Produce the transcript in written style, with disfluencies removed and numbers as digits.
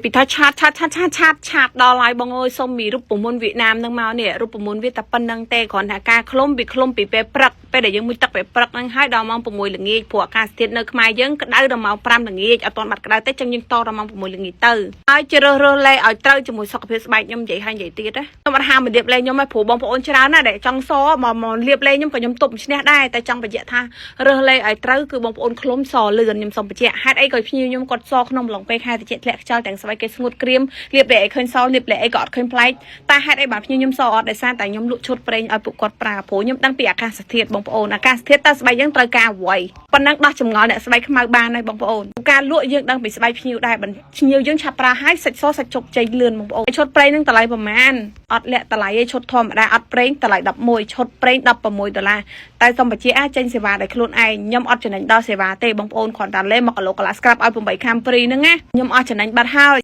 ពីថាឆាតដល់ហើយបងអើយសុំមីរូបមន្តវៀតណាមនឹងមកនេះរូបមន្តវាតែប៉ុណ្្នឹងទេគ្រាន់តែការឃ្លុំពីពេលព្រឹកពេលដែលយើងមួយទឹកពេលព្រឹកហ្នឹងហើយដល់ម៉ោង 6 ល្ងាចព្រោះអាកាសធាតុនៅខ្មែរយើងក្តៅដល់ម៉ោង 5 ល្ងាចអត់ទាន់បាត់ក្តៅទេចឹងយើងតដល់ម៉ោង 6 ល្ងាចទៅហើយជ្រើសរើសលេខឲ្យត្រូវជាមួយសុខភាពស្បែកខ្ញុំនិយាយហើយនិយាយទៀតណាខ្ញុំអត់ហាមលាបលេខខ្ញុំឯងព្រោះបងប្អូនច្រើនណាស់ដែលចង់សមកលាបលេខខ្ញុំក៏ខ្ញុំទប់ឈ្នះដែរតែចង់បញ្ជាក់ថារើសលេខឲ្យត្រូវគឺបងប្អូនឃ្លុំសលឿនខ្ញុំសូមបញ្ជាក់ហេតុអីក៏ភ្ញៀវខ្ញុំគាត់សក្នុងឡុងពេលខែតិចធ្លាក់ខ្យល់ទាំងស្បែកគេស្ងួតក្រៀមលាបលេខឲ្យឃើញសលាបលេខអីក៏អត់ឃើញប្លែកតែហេតុអីបានភ្ញៀវខ្ញុំសអត់ដោយសារតែខ្ញុំលក់ឈុតប្រេងឲ្យពួកគាត់ប្រើព្រោះខ្ញុំដឹងពីអាកាសធាតុបងប្អូនអាកាសធាតុតើស្បែកយើងត្រូវការអ្វីប៉ុណ្ណឹងដោះចម្ងល់អ្នកស្បែកខ្មៅបានហើយបងប្អូនការលក់យើងដឹងពីស្បែកភ្ញៀវដែរភ្ញៀវយើងឆាប់ប្រើហើយសាច់សសាច់ជោគជ័យលឿនបងប្អូនឈុតប្រេងនឹងតម្លៃប្រមាណអត់លាក់តម្លៃឯឈុតធម្មតាអត់ប្រេងតម្លៃ11ឈុតប្រេង$16តែសូមបញ្ជាក់ចេញសេវាដោយខ្លួនឯងខ្ញុំអត់ចំណេញដល់សេវាទេបងប្អូនគ្រាន់តែលេមកគីឡូកន្លះស្ក្រាប់ឲ្យ8ខាំព្រីហ្នឹងណាខ្ញុំអស់ចំណេញបាត់ហើយ